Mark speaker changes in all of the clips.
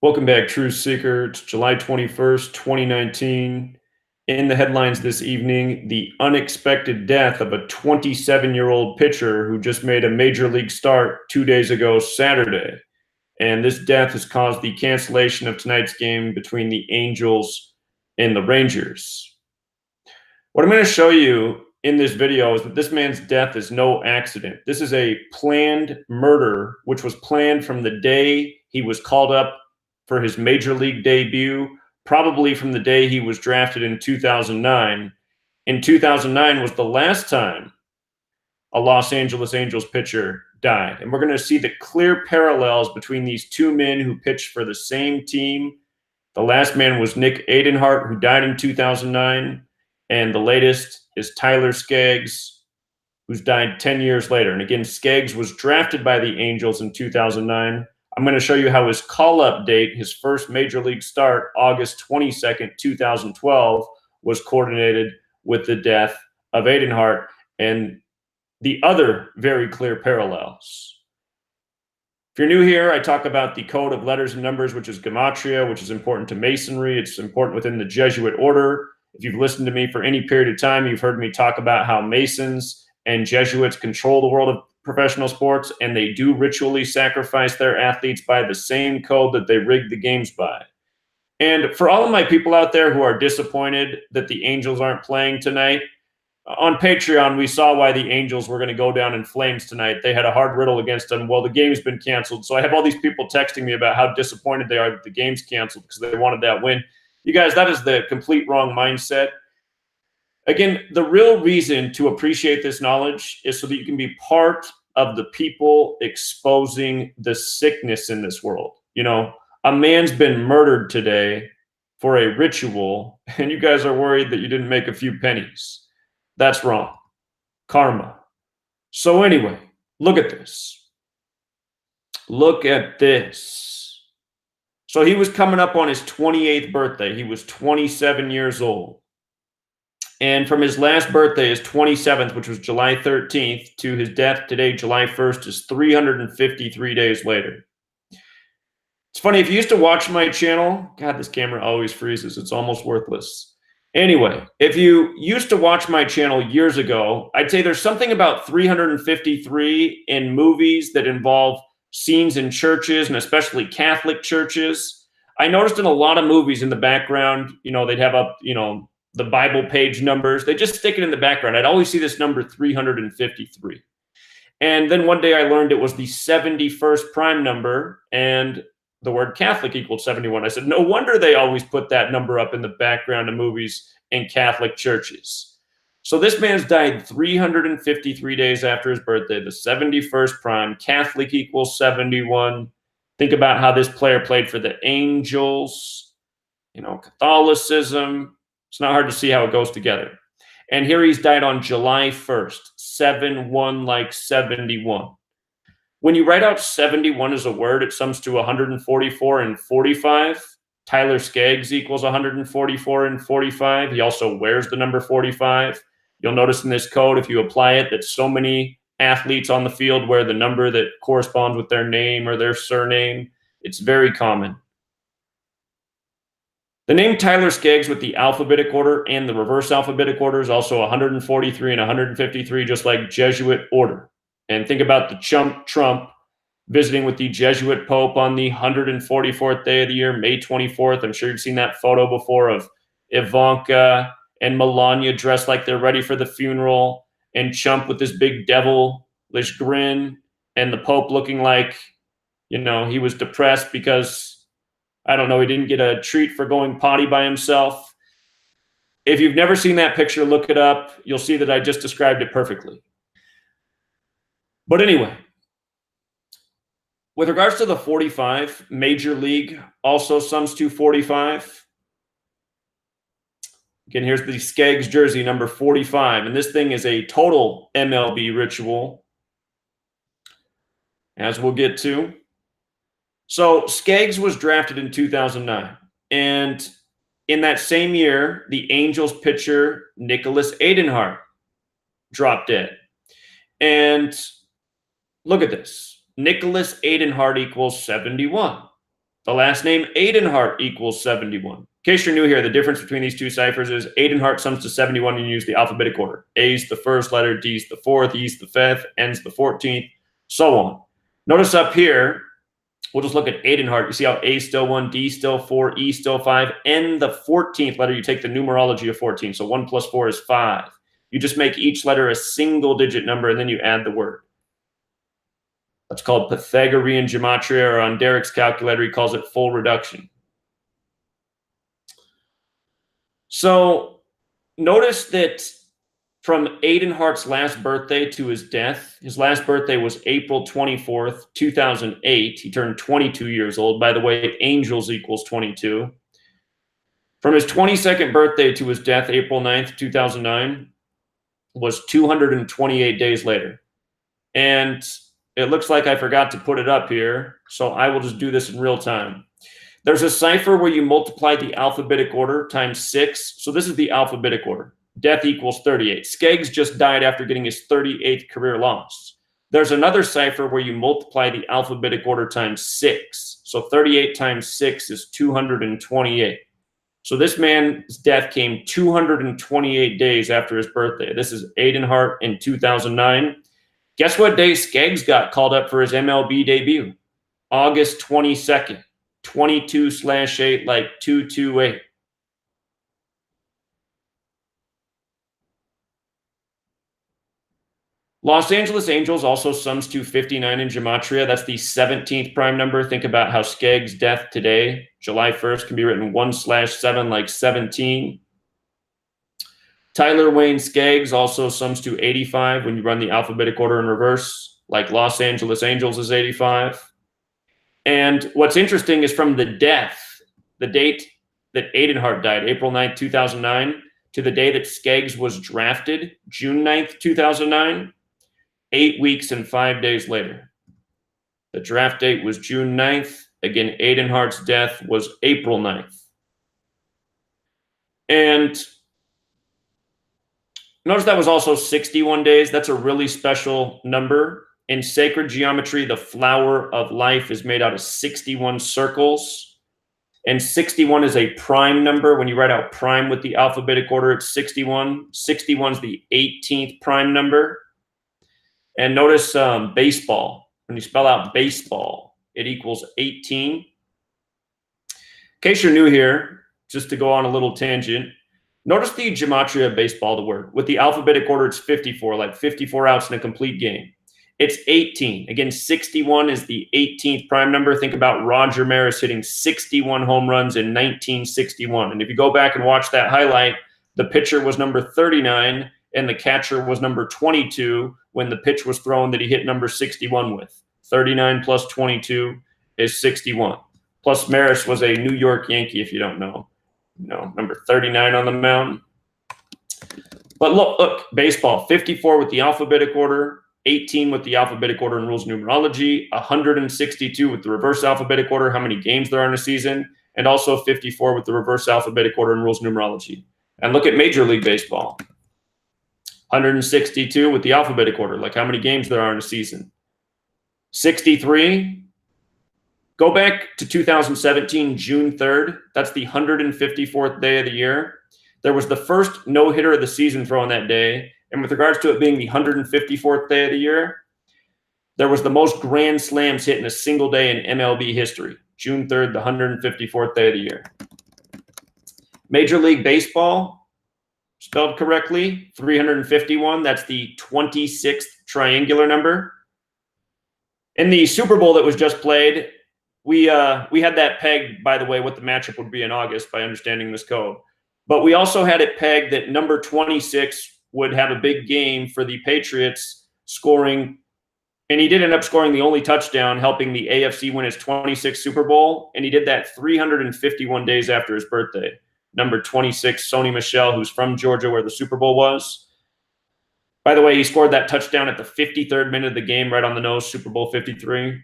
Speaker 1: Welcome back, Truth Seeker. It's July 21st, 2019. In the headlines this evening, the unexpected death of a 27-year-old pitcher who just made a major league start 2 days ago, Saturday. And this death has caused the cancellation of tonight's game between the Angels and the Rangers. What I'm going to show you in this video is that this man's death is no accident. This is a planned murder, which was planned from the day he was called up for his major league debut, probably from the day he was drafted in 2009. In 2009 was the last time a Los Angeles Angels pitcher died. And we're going to see the clear parallels between these two men who pitched for the same team. The last man was Nick Adenhart, who died in 2009. And the latest is Tyler Skaggs, who's died 10 years later. And again, Skaggs was drafted by the Angels in 2009. I'm going to show you how his call-up date, his first major league start, August 22nd, 2012, was coordinated with the death of Adenhart, and the other very clear parallels. If you're new here, I talk about the code of letters and numbers, which is Gematria, which is important to Masonry. It's important within the Jesuit order. If you've listened to me for any period of time, you've heard me talk about how Masons and Jesuits control the world of professional sports, and they do ritually sacrifice their athletes by the same code that they rig the games by. And for all of my people out there who are disappointed that the Angels aren't playing tonight, on Patreon, we saw why the Angels were going to go down in flames tonight. They had a hard riddle against them. Well, the game's been canceled. So I have all these people texting me about how disappointed they are that the game's canceled because they wanted that win. You guys, that is the complete wrong mindset. Again, the real reason to appreciate this knowledge is so that you can be part of the people exposing the sickness in this world. You know, a man's been murdered today for a ritual, and you guys are worried that you didn't make a few pennies. That's wrong. Karma. So anyway, look at this. Look at this. So he was coming up on his 28th birthday. He was 27 years old. And from his last birthday, his 27th, which was July 13th, to his death today, July 1st, is 353 days later. It's funny, if you used to watch my channel, God, this camera always freezes. It's almost worthless. Anyway, if you used to watch my channel years ago, I'd say there's something about 353 in movies that involve scenes in churches, and especially Catholic churches. I noticed in a lot of movies in the background, you know, they'd have up, you know, the Bible page numbers. They just stick it in the background. I'd always see this number 353. And then one day I learned it was the 71st prime number, and the word Catholic equaled 71. I said, no wonder they always put that number up in the background of movies in Catholic churches. So this man's died 353 days after his birthday, the 71st prime. Catholic equals 71. Think about how this player played for the Angels, you know, Catholicism. It's not hard to see how it goes together. And here he's died on July 1st, 7-1 like 71. When you write out 71 as a word, it sums to 144 and 45. Tyler Skaggs equals 144 and 45. He also wears the number 45. You'll notice in this code, if you apply it, that so many athletes on the field wear the number that corresponds with their name or their surname. It's very common. The name Tyler Skaggs with the alphabetic order and the reverse alphabetic order is also 143 and 153, just like Jesuit order. And think about the chump Trump visiting with the Jesuit Pope on the 144th day of the year, May 24th. I'm sure you've seen that photo before of Ivanka and Melania dressed like they're ready for the funeral, and Trump with this big devilish grin, and the Pope looking like, you know, he was depressed because, I don't know, he didn't get a treat for going potty by himself. If you've never seen that picture, look it up. You'll see that I just described it perfectly. But anyway, with regards to the 45, Major League also sums to 45. Again, here's the Skaggs jersey, number 45. And this thing is a total MLB ritual, as we'll get to. So Skaggs was drafted in 2009. And in that same year, the Angels pitcher Nicholas Adenhart dropped dead. And look at this. Nicholas Adenhart equals 71. The last name Adenhart equals 71. In case you're new here, the difference between these two ciphers is Adenhart sums to 71 and you use the alphabetic order. A's the first letter, D's the fourth, E's the fifth, N's the 14th, so on. Notice up here, we'll just look at Adenhart. You see how A still 1, D still 4, E still 5, N the 14th letter, you take the numerology of 14. So 1 plus 4 is 5. You just make each letter a single digit number and then you add the word. That's called Pythagorean gematria, or on Derek's calculator, he calls it full reduction. So notice that from Adenhart's last birthday to his death, his last birthday was April 24th, 2008. He turned 22 years old. By the way, angels equals 22. From his 22nd birthday to his death, April 9th, 2009, was 228 days later. And it looks like I forgot to put it up here, so I will just do this in real time. There's a cipher where you multiply the alphabetic order times 6. So this is the alphabetic order. Death equals 38. Skaggs just died after getting his 38th career loss. There's another cipher where you multiply the alphabetic order times 6. So 38 times 6 is 228. So this man's death came 228 days after his birthday. This is Adenhart in 2009. Guess what day Skaggs got called up for his MLB debut? August 22nd, 22/8, like 228. Los Angeles Angels also sums to 59 in gematria. That's the 17th prime number. Think about how Skaggs' death today, July 1st, can be written 1/7 like 17. Tyler Wayne Skaggs also sums to 85 when you run the alphabetic order in reverse, like Los Angeles Angels is 85. And what's interesting is from the death, the date that Adenhart died, April 9th, 2009, to the day that Skaggs was drafted, June 9th, 2009, 8 weeks and 5 days later. The draft date was June 9th. Again, Adenhart's death was April 9th. And notice that was also 61 days. That's a really special number. In sacred geometry, the flower of life is made out of 61 circles. And 61 is a prime number. When you write out prime with the alphabetic order, it's 61. 61 is the 18th prime number. And notice baseball. When you spell out baseball, it equals 18. In case you're new here, just to go on a little tangent, notice the gematria of baseball, the word. With the alphabetic order, it's 54, like 54 outs in a complete game. It's 18. Again, 61 is the 18th prime number. Think about Roger Maris hitting 61 home runs in 1961. And if you go back and watch that highlight, the pitcher was number 39 and the catcher was number 22 when the pitch was thrown that he hit number 61 with. 39 plus 22 is 61. Plus Maris was a New York Yankee, if you don't know. No, number 39 on the mound. But look, baseball, 54 with the alphabetic order, 18 with the alphabetic order and rules numerology, 162 with the reverse alphabetic order, how many games there are in a season, and also 54 with the reverse alphabetic order and rules numerology. And look at Major League Baseball. 162 with the alphabetic order, like how many games there are in a season. 63. Go back to 2017, June 3rd. That's the 154th day of the year. There was the first no-hitter of the season thrown that day. And with regards to it being the 154th day of the year, there was the most grand slams hit in a single day in MLB history. June 3rd, the 154th day of the year. Major League Baseball, spelled correctly, 351. That's the 26th triangular number. In the Super Bowl that was just played, we had that pegged, by the way, what the matchup would be in August by understanding this code. But we also had it pegged that number 26 would have a big game for the Patriots, scoring, and he did end up scoring the only touchdown, helping the AFC win his 26th Super Bowl, and he did that 351 days after his birthday. Number 26, Sony Michel, who's from Georgia, where the Super Bowl was. By the way, he scored that touchdown at the 53rd minute of the game, right on the nose, Super Bowl 53.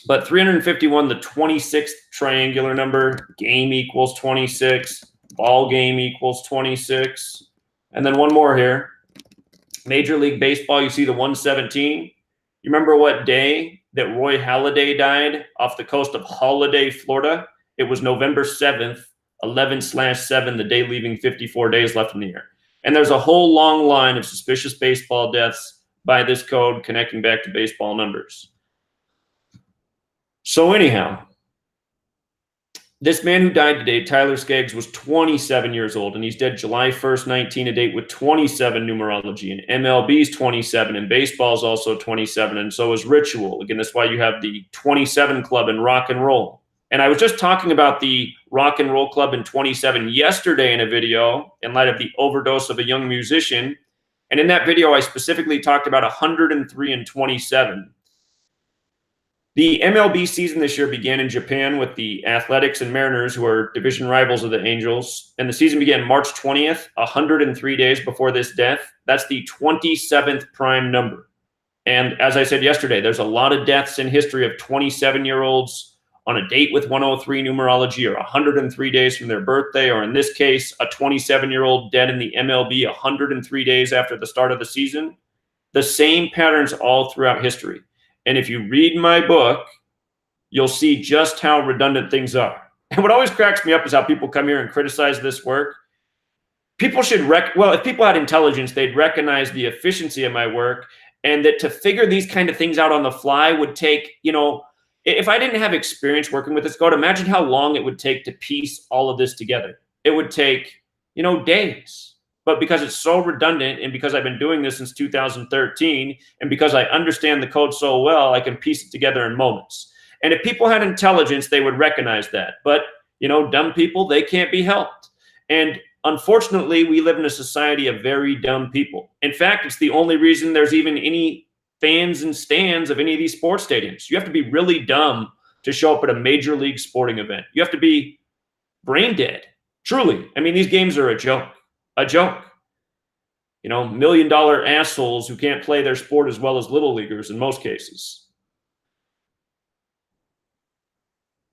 Speaker 1: But 351, the 26th triangular number, game equals 26, ball game equals 26. And then one more here. Major League Baseball, you see the 117. You remember what day that Roy Halladay died off the coast of Holiday, Florida. It was November 7th, 11/7, the day leaving 54 days left in the year. And there's a whole long line of suspicious baseball deaths by this code connecting back to baseball numbers. So anyhow, this man who died today, Tyler Skaggs, was 27 years old, and he's dead July 1st, 19, a date with 27 numerology. And MLB's 27, and baseball's also 27, and so is Ritual. Again, that's why you have the 27 Club in rock and roll. And I was just talking about the Rock and Roll Club in 27 yesterday in a video in light of the overdose of a young musician. And in that video, I specifically talked about 103 and 27. The MLB season this year began in Japan with the Athletics and Mariners, who are division rivals of the Angels. And the season began March 20th, 103 days before this death. That's the 27th prime number. And as I said yesterday, there's a lot of deaths in history of 27-year-olds on a date with 103 numerology, or 103 days from their birthday, or in this case, a 27-year-old dead in the MLB 103 days after the start of the season. The same patterns all throughout history. And if you read my book, you'll see just how redundant things are. And what always cracks me up is how people come here and criticize this work. People should well, if people had intelligence, they'd recognize the efficiency of my work, and that to figure these kind of things out on the fly would take, if I didn't have experience working with this code, imagine how long it would take to piece all of this together. It would take, days. But because it's so redundant, and because I've been doing this since 2013, and because I understand the code so well, I can piece it together in moments. And if people had intelligence, they would recognize that. But, dumb people, they can't be helped. And unfortunately, we live in a society of very dumb people. In fact, it's the only reason there's even any fans and stands of any of these sports stadiums. You have to be really dumb to show up at a major league sporting event. You have to be brain dead. Truly. I mean, these games are a joke. A joke. $1 million assholes who can't play their sport as well as little leaguers in most cases.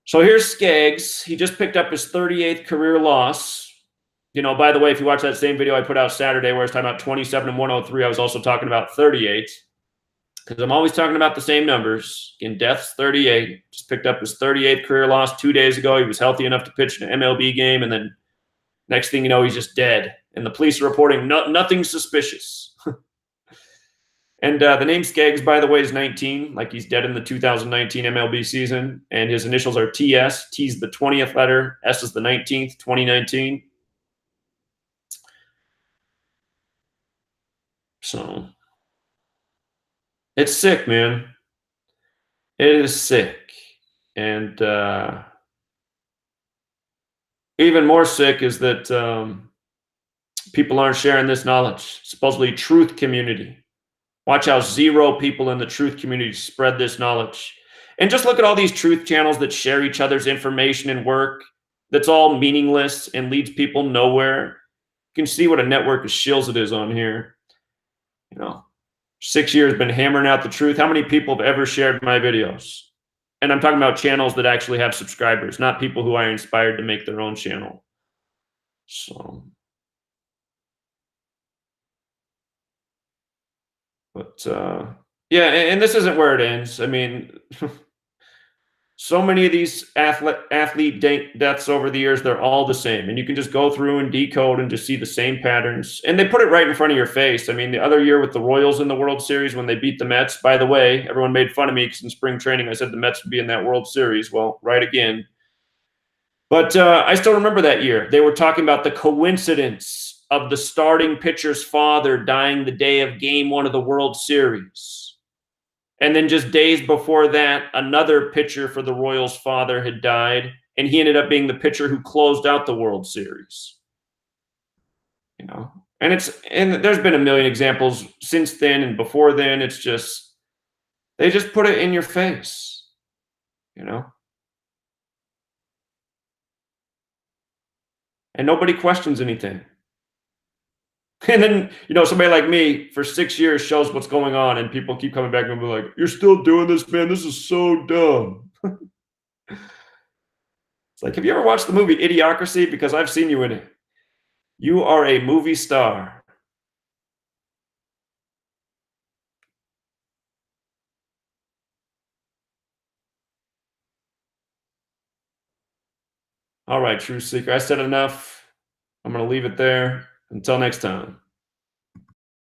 Speaker 1: So here's Skaggs. He just picked up his 38th career loss. By the way, if you watch that same video I put out Saturday where I was talking about 27 and 103, I was also talking about 38, because I'm always talking about the same numbers. In deaths, 38. Just picked up his 38th career loss 2 days ago. He was healthy enough to pitch an MLB game, and then next thing you know, he's just dead. And the police are reporting nothing suspicious. And the name Skaggs, by the way, is 19, like he's dead in the 2019 MLB season. And his initials are TS. T's the 20th letter. S is the 19th, 2019. So it's sick, man. It is sick. And even more sick is that people aren't sharing this knowledge. Supposedly truth community. Watch how 0 people in the truth community spread this knowledge. And just look at all these truth channels that share each other's information and work. That's all meaningless and leads people nowhere. You can see what a network of shills it is on here. 6 years been hammering out the truth. How many people have ever shared my videos? And I'm talking about channels that actually have subscribers, not people who I inspired to make their own channel. So, but yeah, and this isn't where it ends. I mean, so many of these athlete deaths over the years, they're all the same. And you can just go through and decode and just see the same patterns. And they put it right in front of your face. I mean, the other year with the Royals in the World Series when they beat the Mets, by the way, everyone made fun of me because in spring training I said the Mets would be in that World Series. Well, right again. But I still remember that year. They were talking about the coincidence of the starting pitcher's father dying the day of Game 1 of the World Series. And then just days before that, another pitcher for the Royals' father had died, and he ended up being the pitcher who closed out the World Series. And there's been a million examples since then and before then. It's just, they just put it in your face, And nobody questions anything. And then, somebody like me for 6 years shows what's going on, and people keep coming back and be like, "You're still doing this, man. This is so dumb." It's like, have you ever watched the movie Idiocracy? Because I've seen you in it. You are a movie star. All right, Truth Seeker. I said enough. I'm going to leave it there. Until next time.